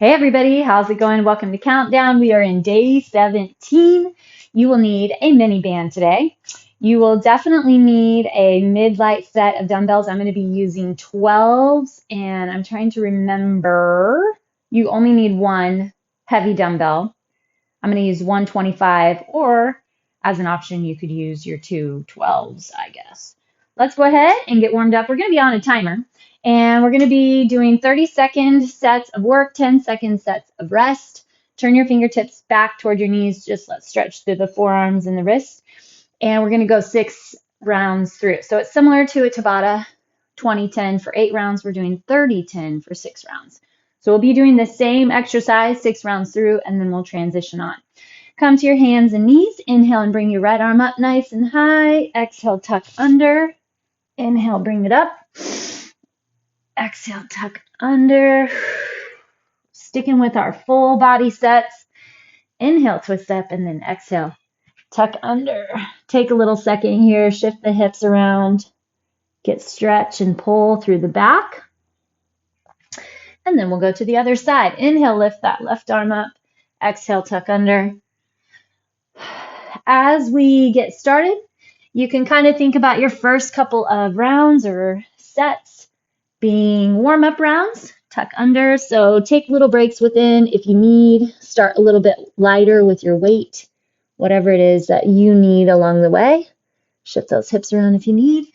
Hey everybody, how's it going? Welcome to Countdown. We are in day 17. You will need a mini band today. You will definitely need a mid-light set of dumbbells. I'm going to be using 12s, and I'm trying to remember, you only need one heavy dumbbell. I'm going to use 125, or as an option, you could use your two 12s, I guess. Let's go ahead and get warmed up. We're going to be on a timer. And we're going to be doing 30-second sets of work, 10-second sets of rest. Turn your fingertips back toward your knees. Just let's stretch through the forearms and the wrists. And we're going to go 6 rounds through. So it's similar to a Tabata 20-10 for 8 rounds. We're doing 30-10 for 6 rounds. So we'll be doing the same exercise 6 rounds through, and then we'll transition on. Come to your hands and knees. Inhale and bring your right arm up nice and high. Exhale, tuck under. Inhale, bring it up. Exhale, tuck under. Sticking with our full body sets. Inhale, twist up, and then exhale, tuck under. Take a little second here, shift the hips around, get stretch and pull through the back. And then we'll go to the other side. Inhale, lift that left arm up. Exhale, tuck under. As we get started, you can kind of think about your first couple of rounds or sets being warm-up rounds, tuck under. So take little breaks within if you need. Start a little bit lighter with your weight, whatever it is that you need along the way. Shift those hips around if you need.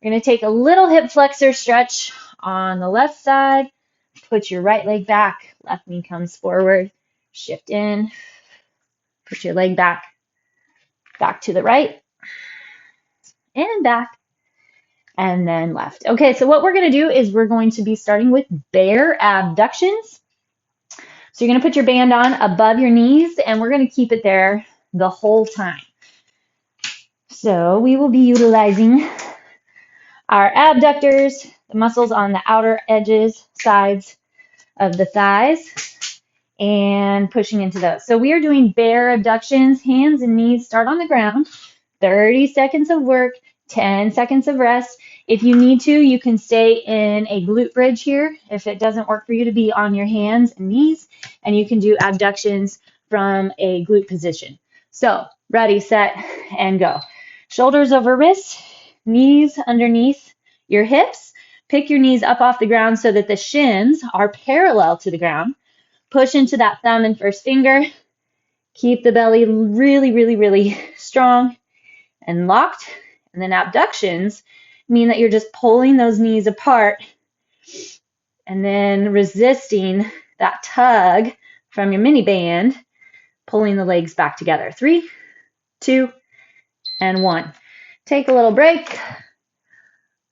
We're going to take a little hip flexor stretch on the left side. Put your right leg back. Left knee comes forward. Shift in. Put your leg back. Back to the right. And back. And then left. Okay, so what we're going to do is we're going to be starting with bear abductions. So you're going to put your band on above your knees, and we're going to keep it there the whole time. So we will be utilizing our abductors, the muscles on the outer edges, sides of the thighs, and pushing into those. So we are doing bear abductions, hands and knees start on the ground, 30 seconds of work, 10 seconds of rest. If you need to, you can stay in a glute bridge here if it doesn't work for you to be on your hands and knees, and you can do abductions from a glute position. So ready, set, and go. Shoulders over wrists, knees underneath your hips. Pick your knees up off the ground so that the shins are parallel to the ground. Push into that thumb and first finger. Keep the belly really, really, really strong and locked. And then abductions mean that you're just pulling those knees apart and then resisting that tug from your mini band, pulling the legs back together. 3, 2, and 1. Take a little break.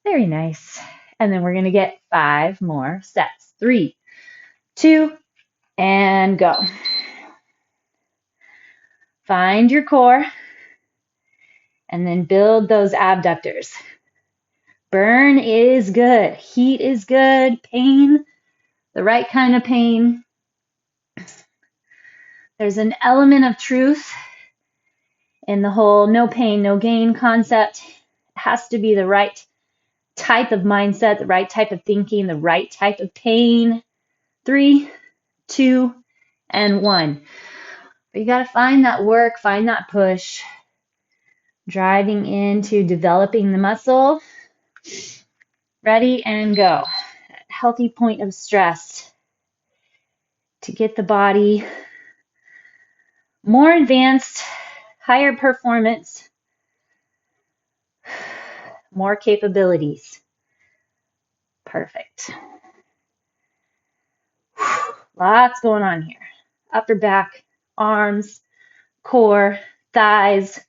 Very nice. And then we're going to get 5 more sets. 3, 2, and go. Find your core and then build those abductors. Burn is good. Heat is good. Pain, the right kind of pain. There's an element of truth in the whole no pain, no gain concept. It has to be the right type of mindset, the right type of thinking, the right type of pain. 3, 2, and 1. But you got to find that work, find that push, driving into developing the muscle. Ready and go. Healthy point of stress to get the body more advanced, higher performance, more capabilities. Perfect. Lots going on here. Upper back, arms, core, thighs,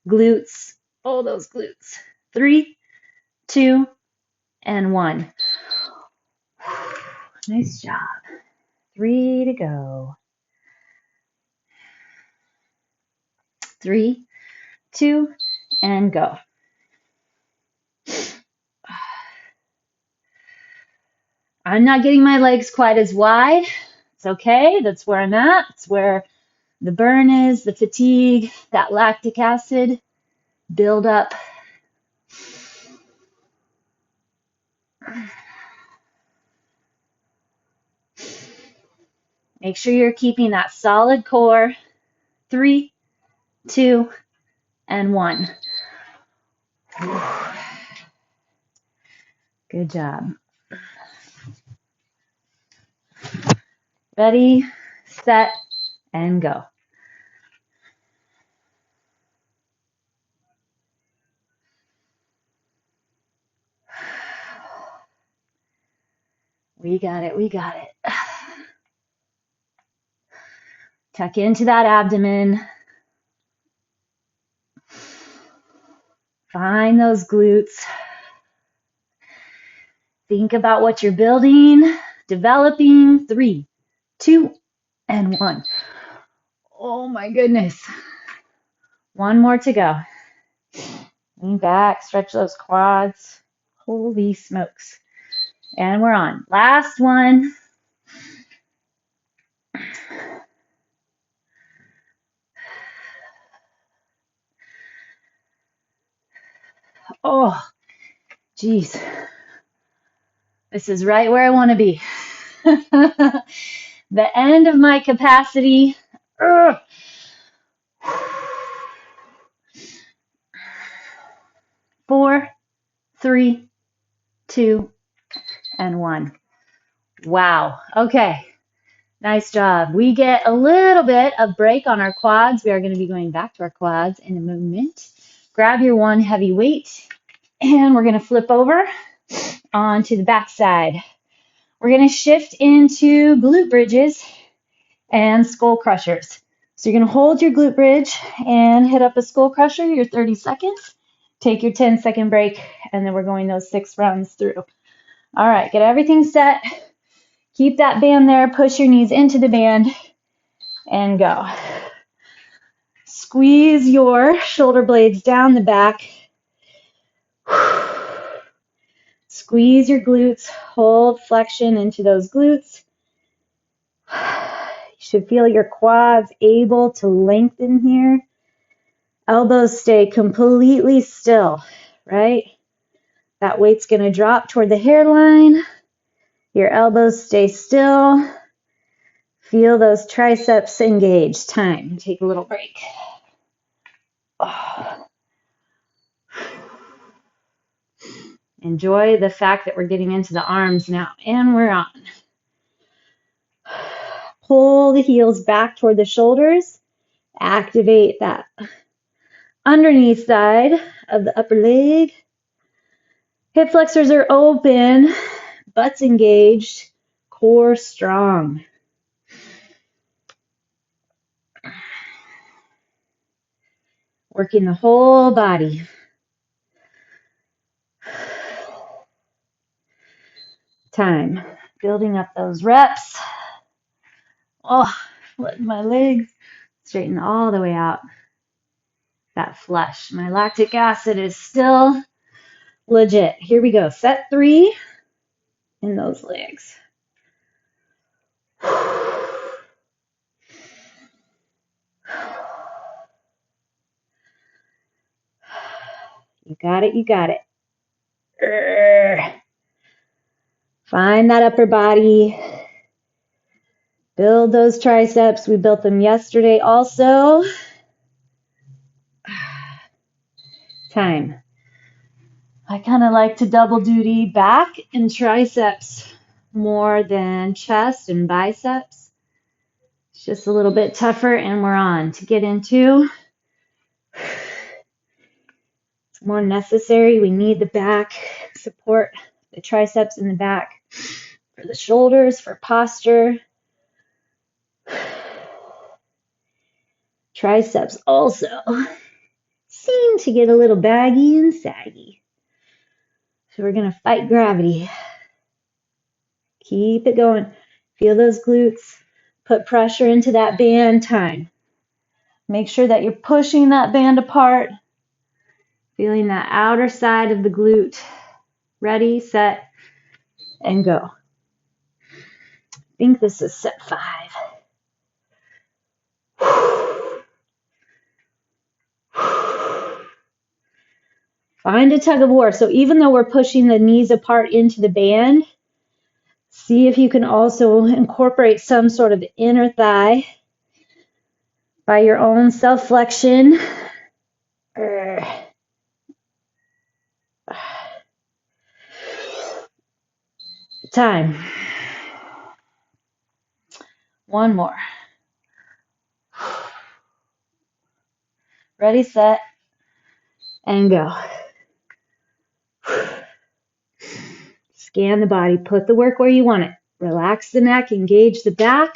glutes. Oh, those glutes. 3, 2, and 1. Nice job. 3 to go. 3, 2, and go. I'm not getting my legs quite as wide. It's okay. That's where I'm at. It's where the burn is, the fatigue, that lactic acid build up. Make sure you're keeping that solid core. 3, 2, and 1. Good job. Ready, set, and go. We got it, we got it. Tuck into that abdomen. Find those glutes. Think about what you're building, developing. 3, 2, and 1. Oh my goodness. One more to go. Lean back, stretch those quads. Holy smokes. And we're on. Last one. Oh, geez. This is right where I want to be. The end of my capacity. Ugh. 4, 3, 2, and 1. Wow. Okay. Nice job. We get a little bit of break on our quads. We are going to be going back to our quads in a moment. Grab your one heavy weight, and we're going to flip over onto the back side. We're going to shift into glute bridges and skull crushers. So you're going to hold your glute bridge and hit up a skull crusher, your 30 seconds. Take your 10-second break, and then we're going those 6 rounds through. All right, get everything set. Keep that band there. Push your knees into the band and go. Squeeze your shoulder blades down the back. Squeeze your glutes. Hold flexion into those glutes. You should feel your quads able to lengthen here. Elbows stay completely still, right? That weight's going to drop toward the hairline. Your elbows stay still. Feel those triceps engage. Time. Take a little break. Oh. Enjoy the fact that we're getting into the arms now. And we're on. Pull the heels back toward the shoulders. Activate that underneath side of the upper leg. Hip flexors are open. Butt's engaged. Core strong. Working the whole body. Time. Building up those reps. Oh, letting my legs straighten all the way out. That flush. My lactic acid is still legit. Here we go. Set 3 in those legs. You got it, you got it. Find that upper body. Build those triceps. We built them yesterday also. Time. I kind of like to double duty back and triceps more than chest and biceps. It's just a little bit tougher, and we're on to get into. It's more necessary. We need the back support, the triceps in the back for the shoulders, for posture. Triceps also seem to get a little baggy and saggy. So we're going to fight gravity. Keep it going. Feel those glutes. Put pressure into that band. Time. Make sure that you're pushing that band apart. Feeling that outer side of the glute. Ready, set, and go. I think this is set 5. Find a tug of war. So even though we're pushing the knees apart into the band, See if you can also incorporate some sort of inner thigh by your own self-flexion. Time. One more. Ready, set, and go. Scan the body. Put the work where you want it. Relax the neck. Engage the back.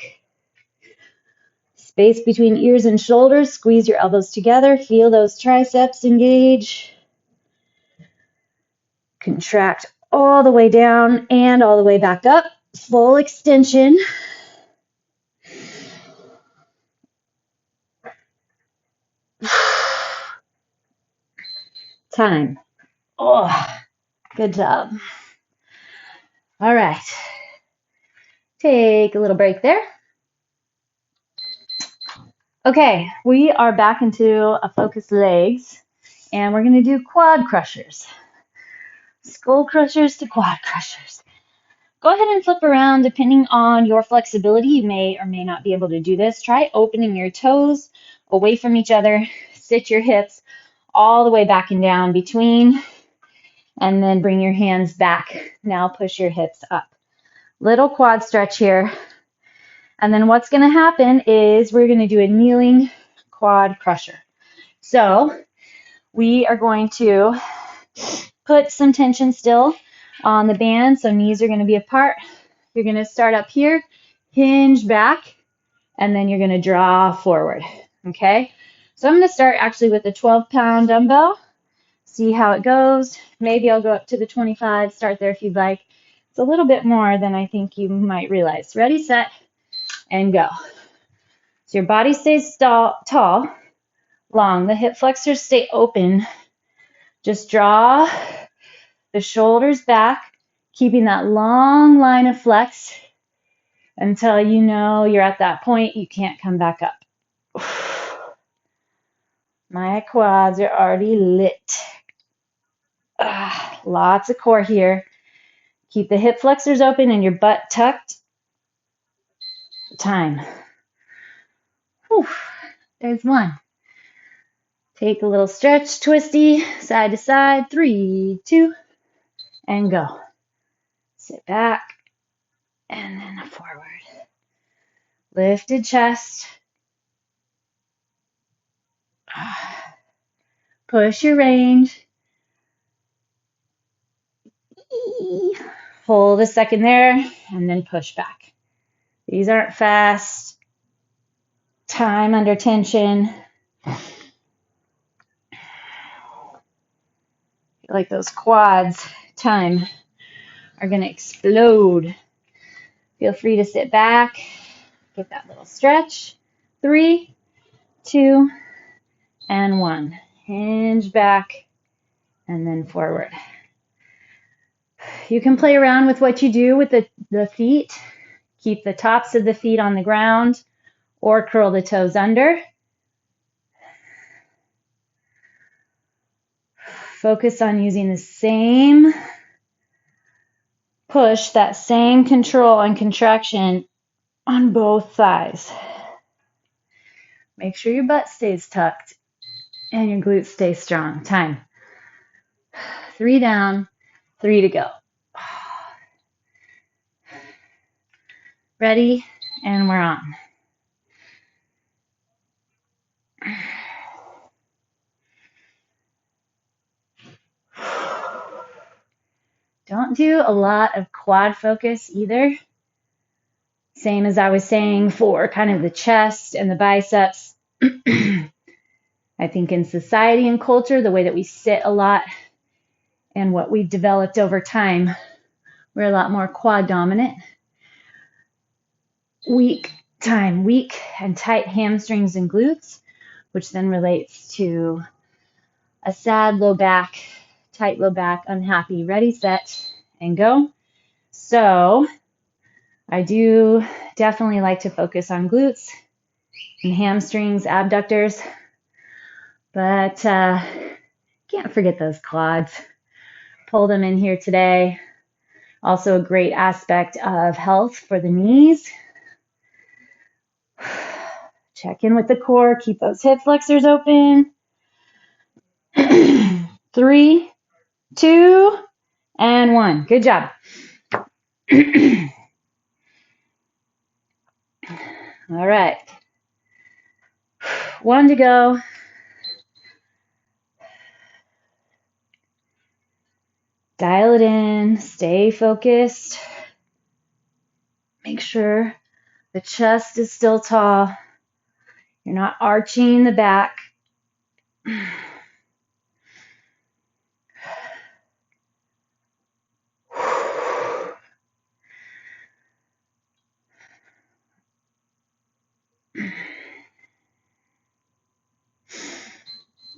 Space between ears and shoulders. Squeeze your elbows together. Feel those triceps engage. Contract all the way down and all the way back up. Full extension. Time. Oh, good job. All right. Take a little break there. Okay, we are back into a focused legs, and we're going to do quad crushers. Skull crushers to quad crushers. Go ahead and flip around. Depending on your flexibility, you may or may not be able to do this. Try opening your toes away from each other. Sit your hips all the way back and down between, and then bring your hands back. Now push your hips up. Little quad stretch here. And then what's going to happen is we're going to do a kneeling quad crusher. So we are going to put some tension still on the band. So knees are going to be apart. You're going to start up here, hinge back, and then you're going to draw forward. Okay? So I'm going to start actually with a 12-pound dumbbell. See how it goes. Maybe I'll go up to the 25. Start there if you'd like. It's a little bit more than I think you might realize. Ready, set, and go. So your body stays tall, long. The hip flexors stay open. Just draw the shoulders back, keeping that long line of flex until you know you're at that point you can't come back up. My quads are already lit. Lots of core here. Keep the hip flexors open and your butt tucked. Time. Whew. There's one. Take a little stretch, twisty, side to side. 3, 2, and go. Sit back and then forward. Lifted chest. Push your range. Hold a second there and then push back. These aren't fast. Time under tension. Like those quads, time, are going to explode. Feel free to sit back. Get that little stretch. 3, 2, and 1. Hinge back and then forward. You can play around with what you do with the feet. Keep the tops of the feet on the ground or curl the toes under. Focus on using the same push, that same control and contraction on both thighs. Make sure your butt stays tucked and your glutes stay strong. Time. 3 down, 3 to go. Ready? And we're on. Don't do a lot of quad focus either. Same as I was saying for kind of the chest and the biceps. I think in society and culture, the way that we sit a lot and what we've developed over time, we're a lot more quad dominant. Weak and tight hamstrings and glutes, which then relates to a sad low back, tight low back, unhappy. Ready, set, and go. So I do definitely like to focus on glutes and hamstrings, abductors, but can't forget those quads. Pull them in here today. Also a great aspect of health for the knees. Check in with the core. Keep those hip flexors open. 3, 2, and 1. Good job. All right. 1 to go. Dial it in. Stay focused. Make sure the chest is still tall. You're not arching the back.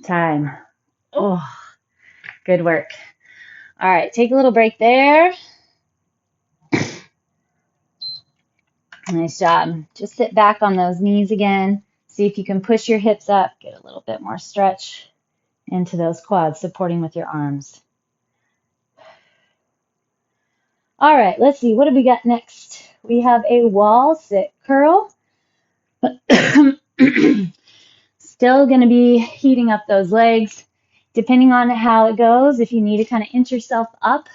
Time. Oh, good work. All right, take a little break there. Nice job. Just sit back on those knees again. See if you can push your hips up. Get a little bit more stretch into those quads, supporting with your arms. All right, let's see. What do we got next? We have a wall sit curl. Still going to be heating up those legs. Depending on how it goes, if you need to kind of inch yourself up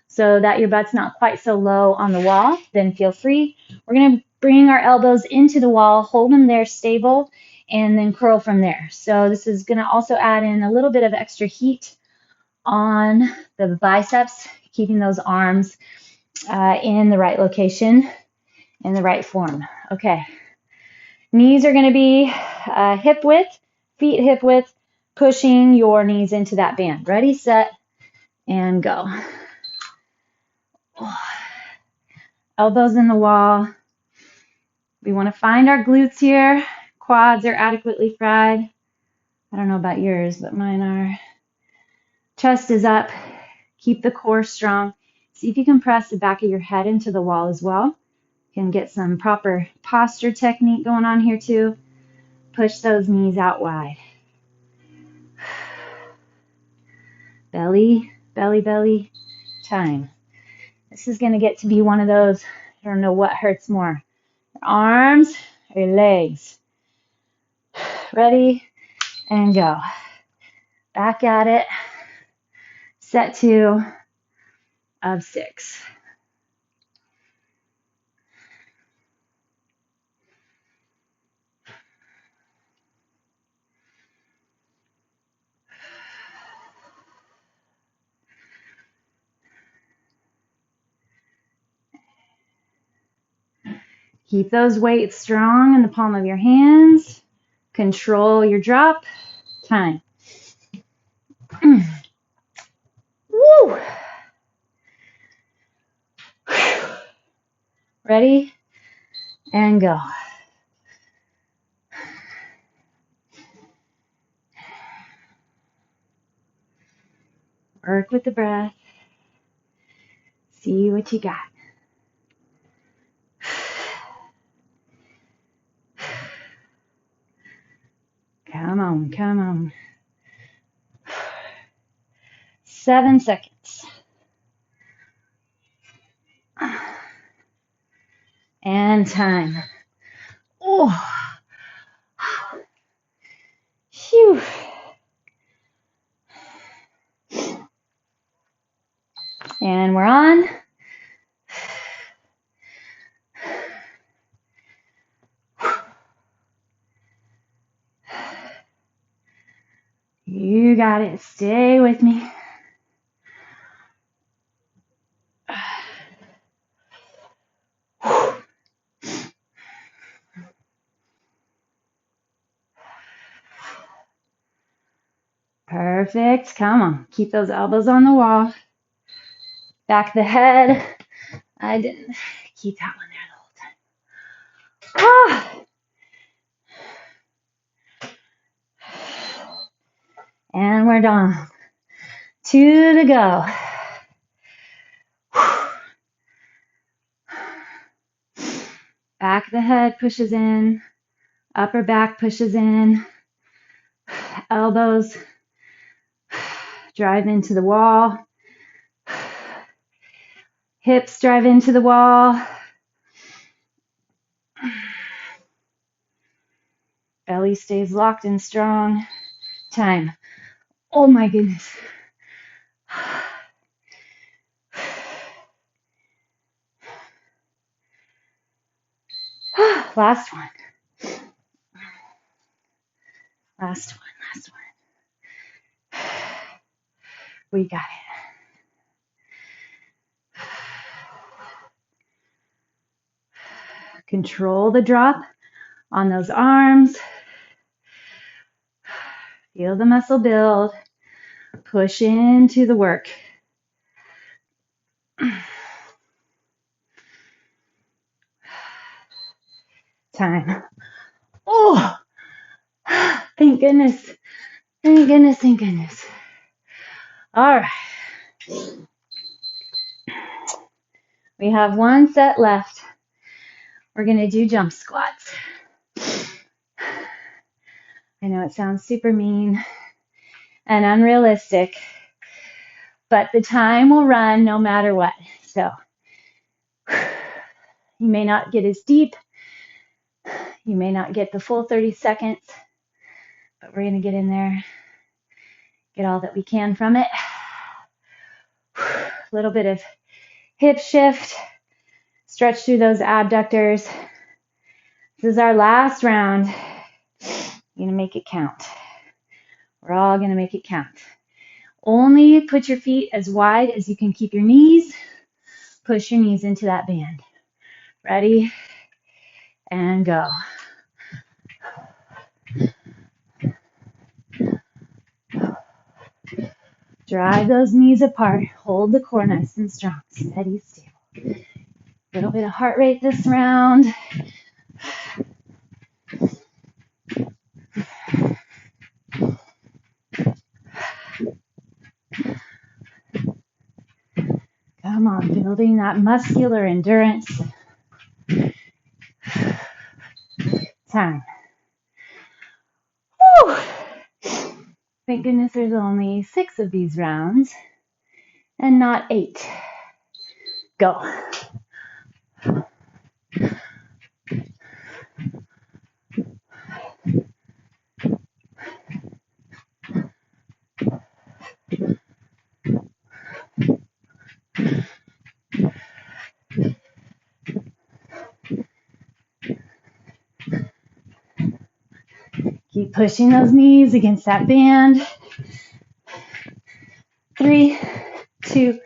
so that your butt's not quite so low on the wall, then feel free. We're going to bring our elbows into the wall, hold them there stable, and then curl from there. So this is going to also add in a little bit of extra heat on the biceps, keeping those arms in the right location, in the right form. Okay. Knees are going to be hip width, feet hip width, pushing your knees into that band. Ready, set, and go. Elbows in the wall. We want to find our glutes here. Quads are adequately fried. I don't know about yours, but mine are. Chest is up. Keep the core strong. See if you can press the back of your head into the wall as well. You can get some proper posture technique going on here too. Push those knees out wide. Belly, belly, belly. Time. This is going to get to be one of those, I don't know what hurts more. Your arms or your legs. Ready, and go. Back at it. Set 2 of 6. Keep those weights strong in the palm of your hands. Control your drop. Time. Woo! Ready? And go. Work with the breath. See what you got. Come on, come on. 7 seconds. And time. Oh. Phew. And we're on. You got it. Stay with me. Perfect. Come on. Keep those elbows on the wall. Back the head. I didn't keep that one there the whole time. And we're done. 2 to go. Back the head pushes in. Upper back pushes in. Elbows drive into the wall. Hips drive into the wall. Belly stays locked and strong. Time. Oh my goodness. Last one. Last one. Last one. We got it. Control the drop on those arms. Feel the muscle build. Push into the work. Time. Oh, thank goodness. Thank goodness, thank goodness. All right. We have one set left. We're going to do jump squats. I know it sounds super mean and unrealistic, but the time will run no matter what. So you may not get as deep. You may not get the full 30 seconds, but we're going to get in there, get all that we can from it. A little bit of hip shift, stretch through those abductors. This is our last round. You're going to make it count. We're all going to make it count. Only put your feet as wide as you can keep your knees. Push your knees into that band. Ready? And go. Drive those knees apart. Hold the core nice and strong. Steady, stable. A little bit of heart rate this round. Come on, building that muscular endurance. Time. Whew. Thank goodness there's only 6 of these rounds and not 8. Go. Keep pushing those knees against that band. 3, 2,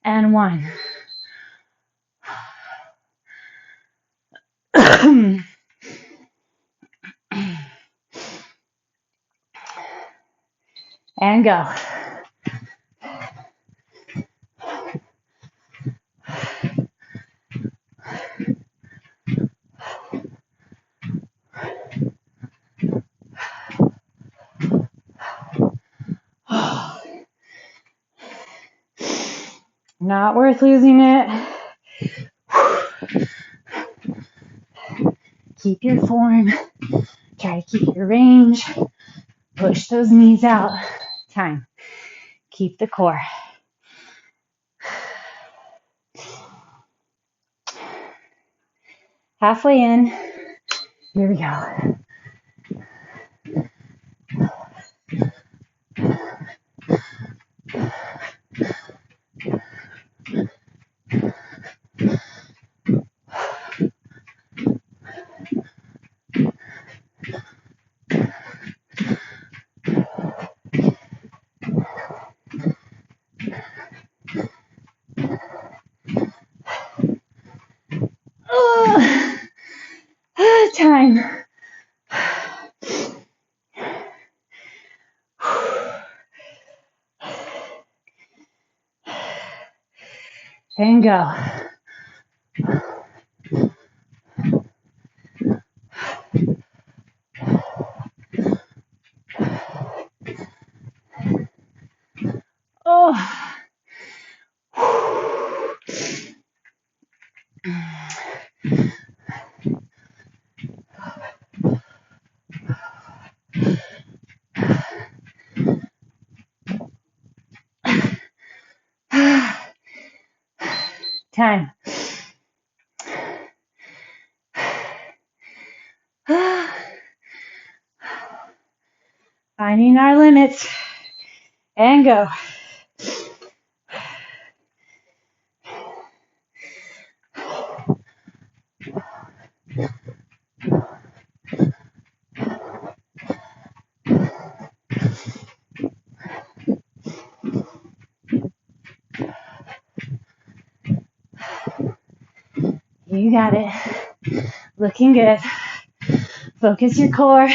and 1. And go. Not worth losing it. Keep your form. Try to keep your range. Push those knees out. Time. Keep the core. Halfway in. Here we go. Time. And go. Oh. time. Finding our limits and go. You got it. Looking good. Focus your core.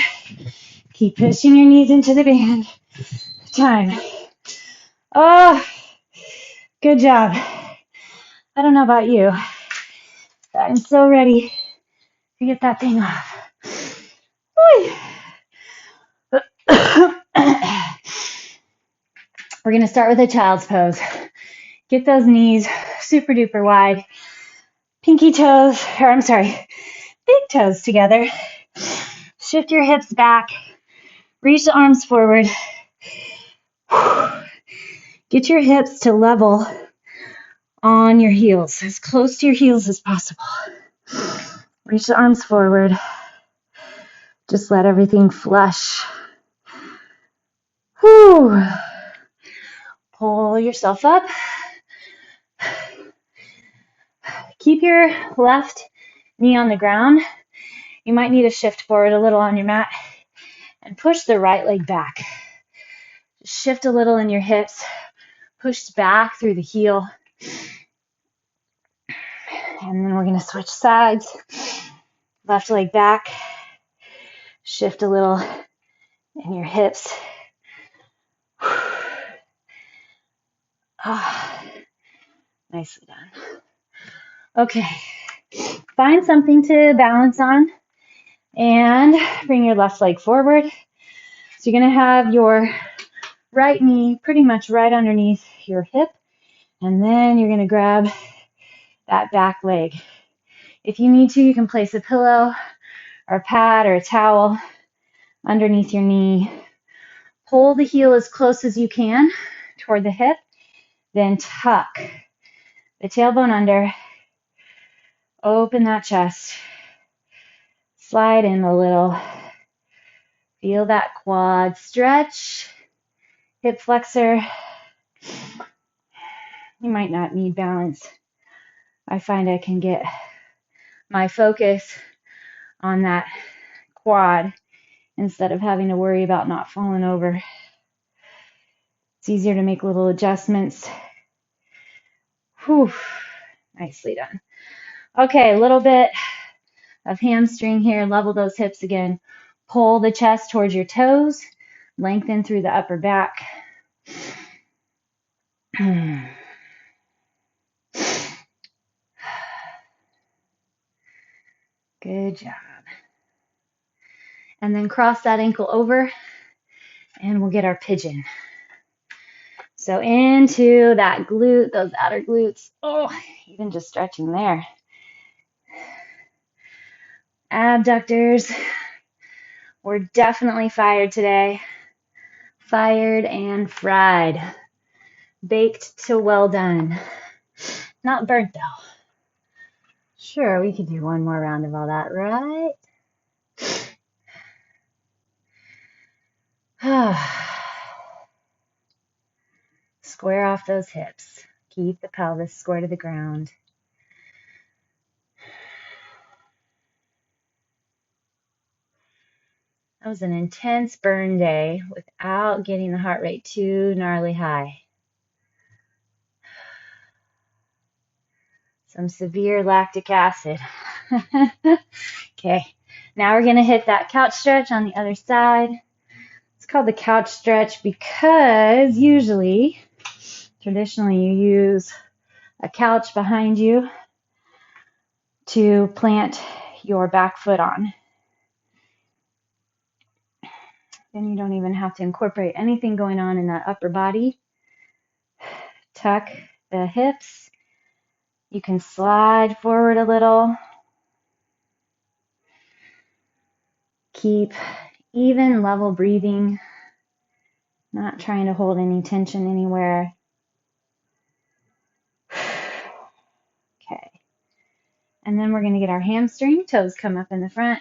Keep pushing your knees into the band. Time. Oh, good job. I don't know about you, but I'm so ready to get that thing off. We're going to start with a child's pose. Get those knees super duper wide. Pinky toes, big toes together. Shift your hips back. Reach the arms forward. Get your hips to level on your heels, as close to your heels as possible. Reach the arms forward. Just let everything flush. Whew. Pull yourself up. Keep your left knee on the ground. You might need to shift forward a little on your mat and push the right leg back. Shift a little in your hips. Push back through the heel. And then we're going to switch sides. Left leg back. Shift a little in your hips. Ah, nicely done. Okay, find something to balance on and bring your left leg forward. So you're going to have your right knee pretty much right underneath your hip, and then you're going to grab that back leg. If you need to, you can place a pillow or a pad or a towel underneath your knee. Pull the heel as close as you can toward the hip, then tuck the tailbone under. Open that chest. Slide in a little. Feel that quad stretch. Hip flexor. You might not need balance. I find I can get my focus on that quad instead of having to worry about not falling over. It's easier to make little adjustments. Whew. Nicely done. Okay, a little bit of hamstring here. Level those hips again. Pull the chest towards your toes. Lengthen through the upper back. Good job. And then cross that ankle over and we'll get our pigeon. So into that glute, those outer glutes. Oh, even just stretching there. Abductors. We're definitely fired today. Fired and fried. Baked to well done. Not burnt though. Sure, we could do one more round of all that, right? Square off those hips. Keep the pelvis square to the ground. That was an intense burn day without getting the heart rate too gnarly high. Some severe lactic acid. Okay, now we're going to hit that couch stretch on the other side. It's called the couch stretch because traditionally you use a couch behind you to plant your back foot on. Then you don't even have to incorporate anything going on in that upper body. Tuck the hips. You can slide forward a little. Keep even level breathing. Not trying to hold any tension anywhere. And then we're going to get our hamstring. Toes come up in the front.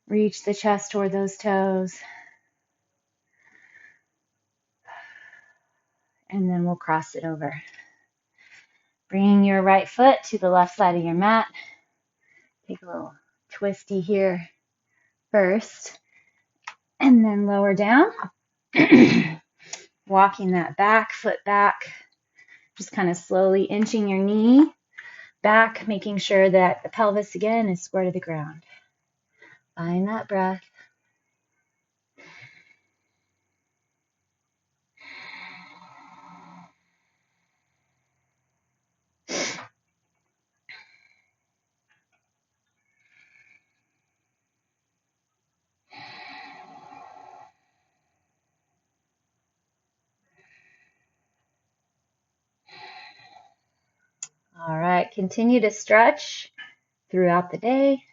Reach the chest toward those toes. And then we'll cross it over. Bring your right foot to the left side of your mat. Take a little twisty here first. And then lower down. Walking that back, foot back. Just kind of slowly inching your knee back, making sure that the pelvis again is square to the ground. Find that breath. All right, continue to stretch throughout the day.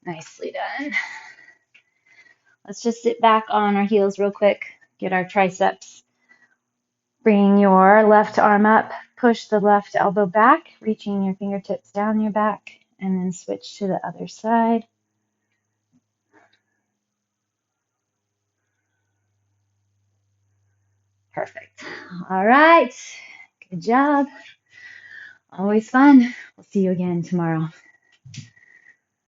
Nicely done. Let's just sit back on our heels real quick, get our triceps. Bring your left arm up, push the left elbow back, reaching your fingertips down your back, and then switch to the other side. Perfect. All right. Good job. Always fun. We'll see you again tomorrow.